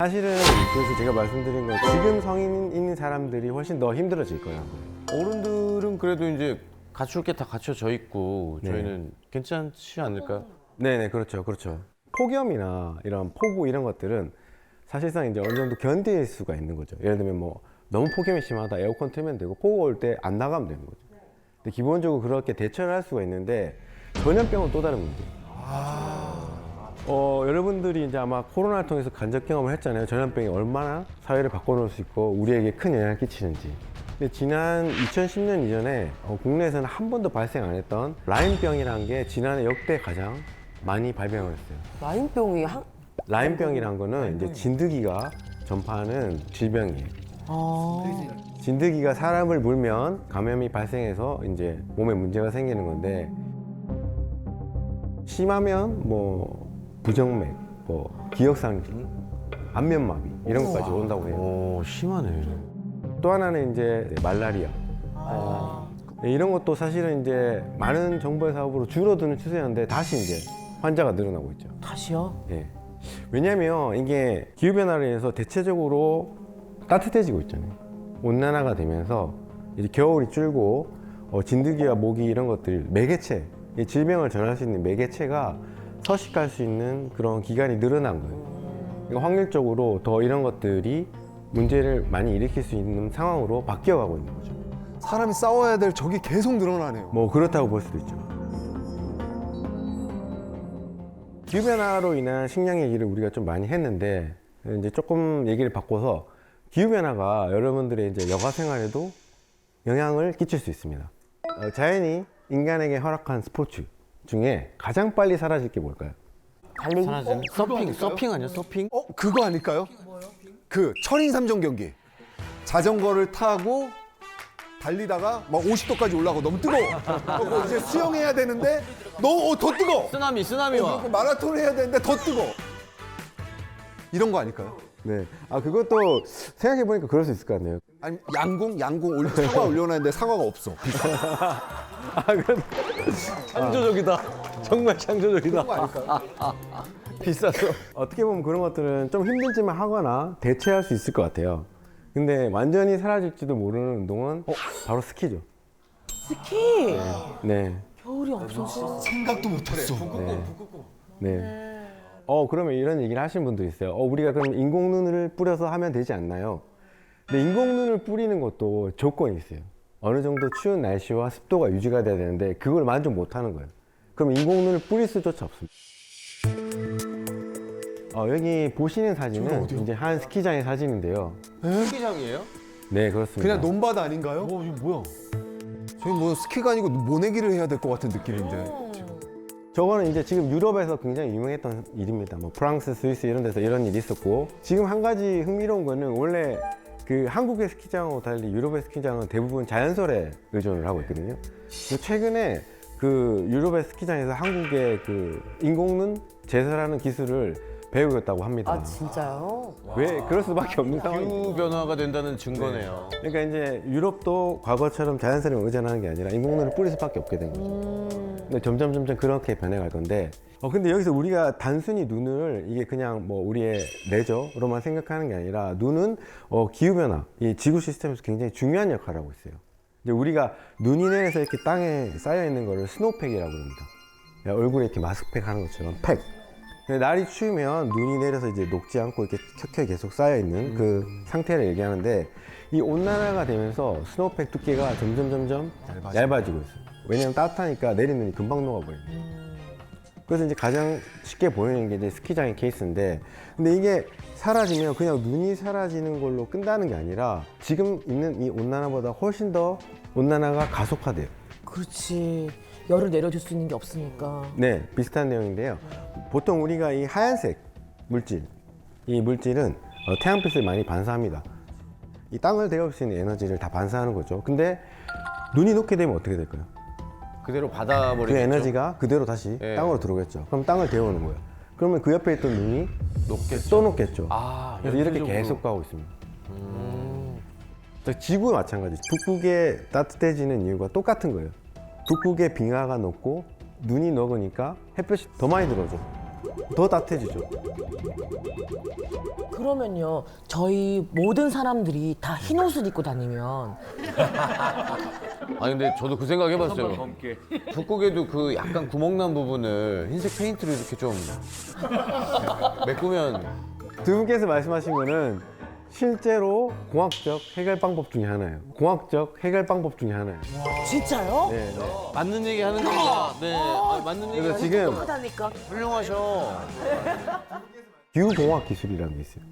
사실은 그래서 제가 말씀드린 건 지금 성인 있는 사람들이 훨씬 더 힘들어질 거예요. 어른들은 그래도 이제 갖출 게 다 갖춰져 있고 네. 저희는 괜찮지 않을까요? 네네, 그렇죠, 그렇죠. 폭염이나 이런 폭우 이런 것들은 사실상 이제 어느 정도 견딜 수가 있는 거죠. 예를 들면 뭐 너무 폭염이 심하다, 에어컨 틀면 되고 폭우 올 때 안 나가면 되는 거죠. 근데 기본적으로 그렇게 대처를 할 수가 있는데 전염병은 또 다른 문제. 여러분들이 이제 아마 코로나를 통해서 간접 경험을 했잖아요. 전염병이 얼마나 사회를 바꿔놓을 수 있고 우리에게 큰 영향을 끼치는지. 근데 지난 2010년 이전에 국내에서는 한 번도 발생 안 했던 라임병이라는 게 지난해 역대 가장 많이 발병을 했어요. 라임병이 라임병이란 거는 이제 진드기가 전파하는 질병이에요. 진드기가 사람을 물면 감염이 발생해서 이제 몸에 문제가 생기는 건데 심하면 뭐 부정맥, 뭐 기억상실, 안면마비 이런 것까지 온다고 해요. 오, 심하네. 또 하나는 이제 말라리아. 네, 이런 것도 사실은 이제 많은 정부의 사업으로 줄어드는 추세였는데 다시 이제 환자가 늘어나고 있죠. 다시요? 예. 왜냐하면 이게 기후변화로 인해서 대체적으로 따뜻해지고 있잖아요. 온난화가 되면서 이제 겨울이 줄고 진드기와 모기 이런 것들 매개체, 이 질병을 전할 수 있는 매개체가 서식할 수 있는 그런 기간이 늘어난 거예요. 그러니까 확률적으로 더 이런 것들이 문제를 많이 일으킬 수 있는 상황으로 바뀌어가고 있는 거죠. 사람이 싸워야 될 적이 계속 늘어나네요. 뭐 그렇다고 볼 수도 있죠. 기후변화로 인한 식량 얘기를 우리가 좀 많이 했는데 이제 조금 얘기를 바꿔서 기후변화가 여러분들의 이제 여가 생활에도 영향을 끼칠 수 있습니다. 자연이 인간에게 허락한 스포츠 중에 가장 빨리 사라질 게 뭘까요? 달리기? 사라지는 서핑 아니야? 서핑? 그거 아닐까요? 그 천인삼종 경기. 자전거를 타고 달리다가 막 50도까지 올라가고 너무 뜨거워. 그거 이제 수영해야 되는데 너무 더 뜨거워. 쓰나미 와. 그리고 마라톤 해야 되는데 더 뜨거워. 이런 거 아닐까요? 네. 그것도 생각해보니까 그럴 수 있을 것 같네요. 아니 양궁 사과 올려놨는데 사과가 없어. 창조적이다. 정말 창조적이다. 그런 거 아닐까요? 비쌌어. 어떻게 보면 그런 것들은 좀 힘들지만 하거나 대체할 수 있을 것 같아요. 근데 완전히 사라질지도 모르는 운동은 바로 스키죠. 스키! 네. 겨울이 없어서. 생각도 못했어. 네. 그러면 이런 얘기를 하시는 분도 있어요. 우리가 그럼 인공눈을 뿌려서 하면 되지 않나요? 근데 인공눈을 뿌리는 것도 조건이 있어요. 어느 정도 추운 날씨와 습도가 유지가 돼야 되는데 그걸 만족 못 하는 거예요. 그럼 인공눈을 뿌릴 수조차 없습니다. 여기 보시는 사진은 이제 한 스키장의 사진인데요. 스키장이에요? 네, 그렇습니다. 그냥 논바다 아닌가요? 이거 뭐야? 저희 뭐 스키가 아니고 모내기를 해야 될 것 같은 느낌인데. 저거는 이제 지금 유럽에서 굉장히 유명했던 일입니다. 뭐 프랑스, 스위스 이런 데서 이런 일이 있었고 지금 한 가지 흥미로운 거는 원래 그 한국의 스키장하고 달리 유럽의 스키장은 대부분 자연설에 의존을 하고 있거든요. 근데 최근에 그 유럽의 스키장에서 한국의 그 인공눈 제설하는 기술을 배우겠다고 합니다. 아, 진짜요? 왜 그럴 수밖에 없는 상황이죠. 기후 변화가 된다는 증거네요. 그러니까 이제 유럽도 과거처럼 자연설에 의존하는 게 아니라 인공눈을 뿌릴 수밖에 없게 된 거죠. 근데 점점 그렇게 변해갈 건데 근데 여기서 우리가 단순히 눈을 이게 그냥 뭐 우리의 레저로만 생각하는 게 아니라 눈은 기후변화, 이 지구 시스템에서 굉장히 중요한 역할을 하고 있어요. 이제 우리가 눈이 내려서 이렇게 땅에 쌓여 있는 거를 스노우팩이라고 합니다. 얼굴에 이렇게 마스크팩 하는 것처럼 팩. 근데 날이 추우면 눈이 내려서 이제 녹지 않고 이렇게 켜켜 계속 쌓여 있는 그 상태를 얘기하는데 이 온난화가 되면서 스노우팩 두께가 점점 얇아지고 있어요. 왜냐면 따뜻하니까 내린 눈이 금방 녹아버려요. 그래서 이제 가장 쉽게 보이는 게 이제 스키장의 케이스인데 근데 이게 사라지면 그냥 눈이 사라지는 걸로 끝나는 게 아니라 지금 있는 이 온난화보다 훨씬 더 온난화가 가속화돼요. 그렇지. 열을 내려줄 수 있는 게 없으니까. 네, 비슷한 내용인데요. 보통 우리가 이 하얀색 물질, 이 물질은 태양빛을 많이 반사합니다. 이 땅을 데울 수 있는 에너지를 다 반사하는 거죠. 근데 눈이 녹게 되면 어떻게 될까요? 그대로 받아버리겠죠. 그 에너지가 그대로 다시 예. 땅으로 들어오겠죠. 그럼 땅을 데우는 거예요. 그러면 그 옆에 있던 눈이 녹겠죠. 또 녹겠죠. 그래서 이렇게 연쇄적으로. 계속 가고 있습니다. 지구 마찬가지. 북극에 따뜻해지는 이유가 똑같은 거예요. 북극의 빙하가 녹고 눈이 녹으니까 햇볕이 더 많이 들어오죠. 더 따뜻해지죠. 그러면요, 저희 모든 사람들이 다 흰 옷을 입고 다니면 아니 근데 저도 그 생각 해봤어요. 북극에도 그 약간 구멍 난 부분을 흰색 페인트로 이렇게 좀 메꾸면 두 분께서 말씀하신 거는 실제로 공학적 해결 방법 중에 하나예요. 공학적 해결 방법 중에 하나예요. 진짜요? 네, 네. 맞는 얘기 하는 겁니다. 네, 아니, 맞는 얘기 그래서 하는 지금 하다니까. 훌륭하셔. 기후공학 기술이라는 게 있어요.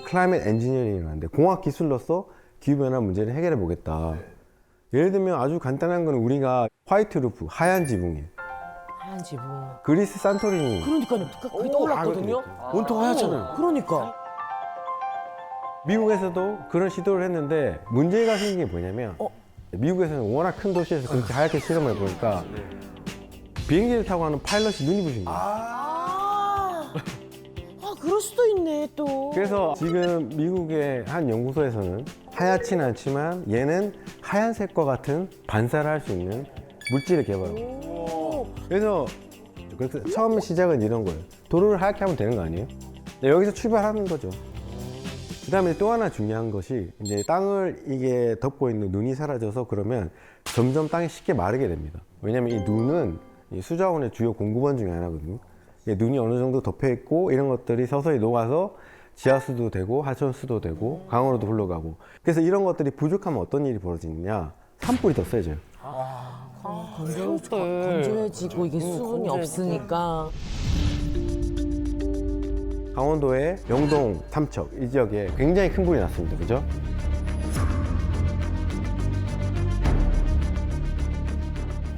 클라이밋 엔지니어링이라는데 공학 기술로서 기후변화 문제를 해결해 보겠다. 예를 들면 아주 간단한 거는 우리가 화이트 루프, 하얀 지붕이에요. 하얀 지붕. 그리스 산토리니. 그러니까요, 그게 떠올랐거든요. 온통 하얗잖아요. 그러니까. 미국에서도 그런 시도를 했는데 문제가 생긴 게 뭐냐면 미국에서는 워낙 큰 도시에서 그렇게 하얗게 실험을 해보니까 비행기를 타고 가는 파일럿이 눈이 부신 거예요. 그럴 수도 있네, 또. 그래서 지금 미국의 한 연구소에서는 하얗지는 않지만 얘는 하얀색과 같은 반사를 할 수 있는 물질을 개발하고 그래서 처음 시작은 이런 거예요. 도로를 하얗게 하면 되는 거 아니에요? 네, 여기서 출발하는 거죠. 그다음에 또 하나 중요한 것이 이제 땅을 이게 덮고 있는 눈이 사라져서 그러면 점점 땅이 쉽게 마르게 됩니다. 왜냐하면 이 눈은 이 수자원의 주요 공급원 중에 하나거든요. 눈이 어느 정도 덮여 있고 이런 것들이 서서히 녹아서 지하수도 되고 하천수도 되고 강으로도 흘러가고 그래서 이런 것들이 부족하면 어떤 일이 벌어지느냐 산불이 더 세져요. 건조해지고 이게 수분이 없으니까. 강원도의 영동, 삼척 이 지역에 굉장히 큰 불이 났습니다. 그죠?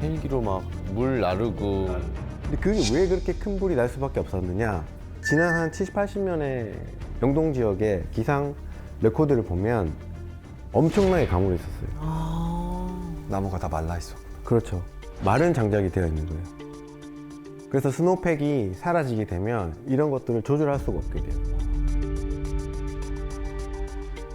헬기로 막 물 나르고 근데 그게 왜 그렇게 큰 불이 날 수밖에 없었느냐? 지난 한 70, 80년의 영동 지역의 기상 레코드를 보면 엄청나게 가물이 있었어요. 나무가 다 말라 있어. 그렇죠. 마른 장작이 되어 있는 거예요. 그래서 스노우팩이 사라지게 되면 이런 것들을 조절할 수가 없게 돼요.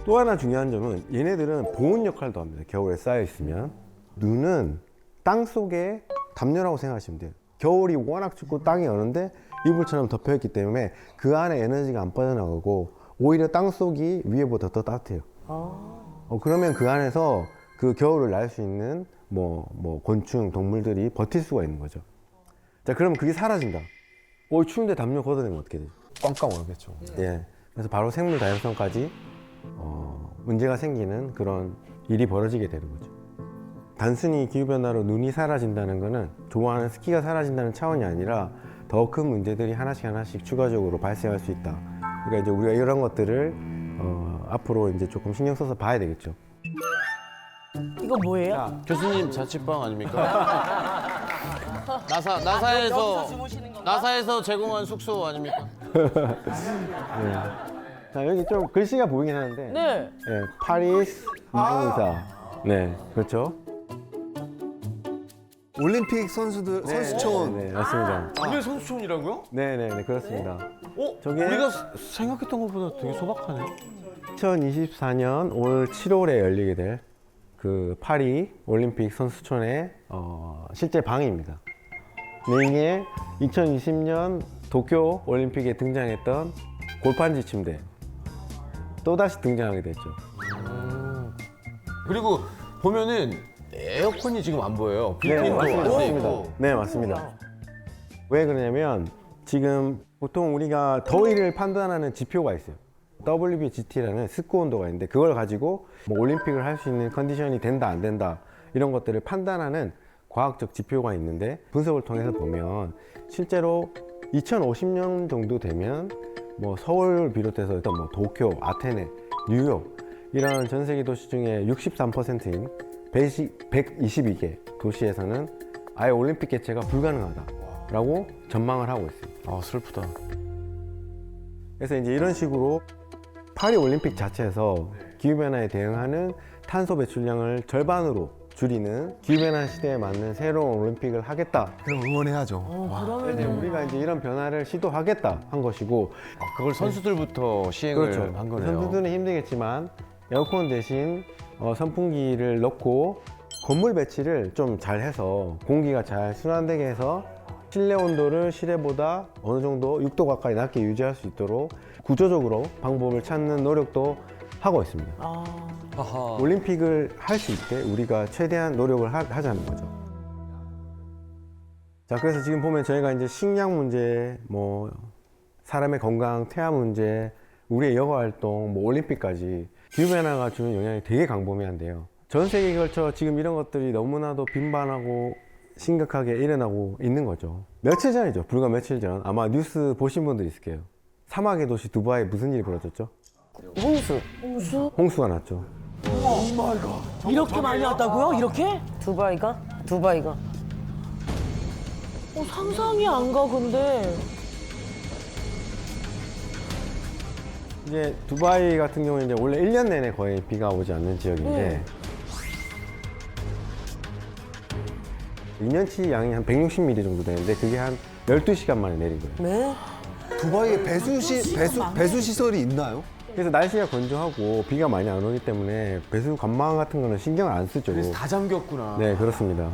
또 하나 중요한 점은 얘네들은 보온 역할도 합니다. 겨울에 쌓여 있으면. 눈은 땅 속에 담요라고 생각하시면 돼요. 겨울이 워낙 춥고 땅이 여는데 이불처럼 덮여있기 때문에 그 안에 에너지가 안 빠져나가고 오히려 땅 속이 위에보다 더 따뜻해요. 그러면 그 안에서 그 겨울을 날 수 있는 뭐 곤충, 동물들이 버틸 수가 있는 거죠. 자, 그러면 그게 사라진다. 추운데 담요 걷어내면 어떻게 되죠? 꽝꽝 얼겠죠. 예. 그래서 바로 생물 다양성까지 문제가 생기는 그런 일이 벌어지게 되는 거죠. 단순히 기후변화로 눈이 사라진다는 거는 좋아하는 스키가 사라진다는 차원이 아니라 더 큰 문제들이 하나씩 추가적으로 발생할 수 있다. 그러니까 이제 우리가 이런 것들을 앞으로 이제 조금 신경 써서 봐야 되겠죠. 이거 뭐예요? 교수님 자취방 아닙니까? 나사에서 제공한 숙소 아닙니까? 자, 여기 좀 글씨가 보이긴 하는데. 네. 네, 파리스 이공사. 네, 그렇죠. 올림픽 선수촌. 네, 맞습니다. 원래 선수촌이라고요? 네, 그렇습니다. 저게 우리가 생각했던 것보다 되게 소박하네. 2024년 올 7월에 열리게 될 그 파리 올림픽 선수촌의 실제 방입니다. 네, 이게 2020년 도쿄 올림픽에 등장했던 골판지 침대 또다시 등장하게 됐죠. 그리고 보면은 에어컨이 지금 안 보여요. 네, 빌트인도 안 돼 맞습니다. 있고. 네, 맞습니다. 왜 그러냐면 지금 보통 우리가 더위를 판단하는 지표가 있어요. WBGT라는 습도 온도가 있는데 그걸 가지고 뭐 올림픽을 할 수 있는 컨디션이 된다 안 된다 이런 것들을 판단하는 과학적 지표가 있는데 분석을 통해서 보면 실제로 2050년 정도 되면 뭐 서울 비롯해서 일단 뭐 도쿄, 아테네, 뉴욕 이런 전 세계 도시 중에 63%인 122개 도시에서는 아예 올림픽 개최가 불가능하다라고 전망을 하고 있어요. 아 슬프다. 그래서 이제 이런 식으로 파리 올림픽 자체에서 기후변화에 대응하는 탄소 배출량을 절반으로 줄이는 기후변화 시대에 맞는 새로운 올림픽을 하겠다. 그럼 응원해야죠. 이제 우리가 이제 이런 변화를 시도하겠다 한 것이고, 그걸 선수들부터 시행을 그렇죠. 한 거네요. 선수들은 힘들겠지만 에어컨 대신 선풍기를 넣고 건물 배치를 좀 잘 해서 공기가 잘 순환되게 해서 실내 온도를 실외보다 어느 정도 6도 가까이 낮게 유지할 수 있도록 구조적으로 방법을 찾는 노력도 하고 있습니다. 올림픽을 할 수 있게 우리가 최대한 노력을 하자는 거죠. 자, 그래서 지금 보면 저희가 이제 식량 문제, 뭐 사람의 건강, 태아 문제, 우리의 여가 활동, 뭐 올림픽까지 기후변화가 주는 영향이 되게 광범위한데요. 전 세계에 걸쳐 지금 이런 것들이 너무나도 빈번하고 심각하게 일어나고 있는 거죠. 며칠 전이죠. 불과 며칠 전. 아마 뉴스 보신 분들 있을 거예요. 사막의 도시 두바이에 무슨 일이 벌어졌죠? 홍수? 홍수가 났죠. 이렇게 많이 왔다고요? 이렇게? 두바이가? 상상이 안 가, 근데. 이제 두바이 같은 경우는 이제 원래 1년 내내 거의 비가 오지 않는 지역인데 2년치 양이 한 160mm 정도 되는데 그게 한 12시간 만에 내린 거예요. 네? 두바이에 배수 시설이 있나요? 그래서 날씨가 건조하고 비가 많이 안 오기 때문에 배수 관망 같은 거는 신경을 안 쓰죠. 그래서 다 잠겼구나. 네, 그렇습니다.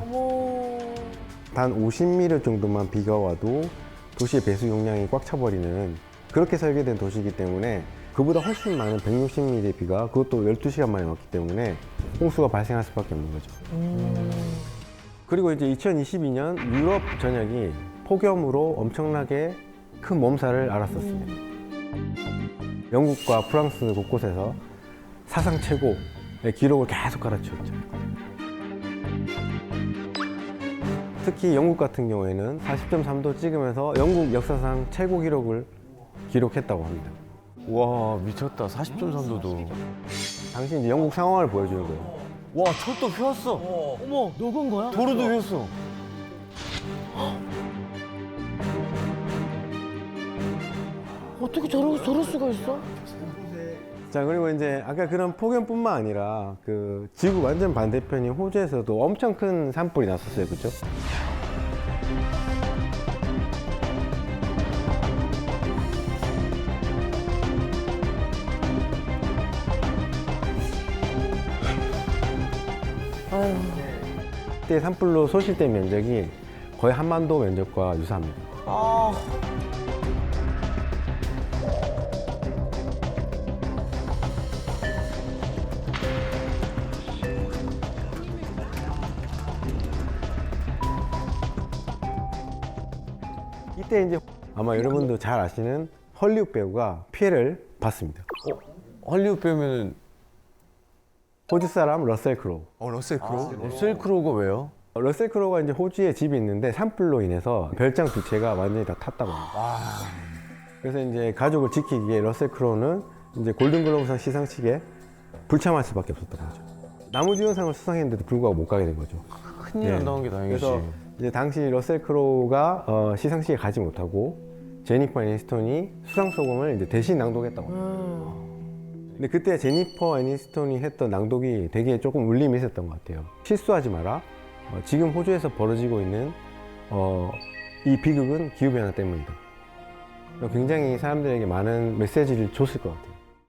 단 50mm 정도만 비가 와도 도시의 배수 용량이 꽉 차버리는 그렇게 설계된 도시이기 때문에 그보다 훨씬 많은 160mm 비가 그것도 12시간 만에 왔기 때문에 홍수가 발생할 수밖에 없는 거죠. 그리고 이제 2022년 유럽 전역이 폭염으로 엄청나게 큰 몸살을 앓았었습니다. 영국과 프랑스 곳곳에서 사상 최고의 기록을 계속 갈아치웠죠. 특히 영국 같은 경우에는 40.3도 찍으면서 영국 역사상 최고 기록을 기록했다고 합니다. 와 미쳤다. 40.3도도. 당시 이제 영국 상황을 보여주는 거예요. 와 철도 휘었어. 어머, 녹은 거야? 도로도 휘었어. 어떻게 저럴 수가 있어? 자, 그리고 이제 아까 그런 폭염뿐만 아니라 그 지구 완전 반대편인 호주에서도 엄청 큰 산불이 났었어요. 그죠? 그때 산불로 소실된 면적이 거의 한반도 면적과 유사합니다. 이때 이제 아마 여러분도 잘 아시는 헐리우드 배우가 피해를 봤습니다. 헐리우드 빼면은 호주 사람 러셀 크로우. 러셀 크로우? 러셀 크로우가 왜요? 러셀 크로우가 이제 호주에 집이 있는데 산불로 인해서 별장 두 채가 완전히 다 탔다고 합니다. 그래서 이제 가족을 지키기 위해 러셀 크로우는 이제 골든글로브상 시상식에 불참할 수밖에 없었던 거죠. 나무주연상을 수상했는데도 불구하고 못 가게 된 거죠. 큰일 안 나온 게 다행이지. 그래서 이제 당시 러셀 크로우가 시상식에 가지 못하고 제니퍼 애니스톤이 수상 소감을 이제 대신 낭독했다고 합니다. 근데 그때 제니퍼 애니스톤이 했던 낭독이 되게 조금 울림이 있었던 것 같아요. 실수하지 마라. 지금 호주에서 벌어지고 있는 이 비극은 기후변화 때문이다. 굉장히 사람들에게 많은 메시지를 줬을 것 같아요.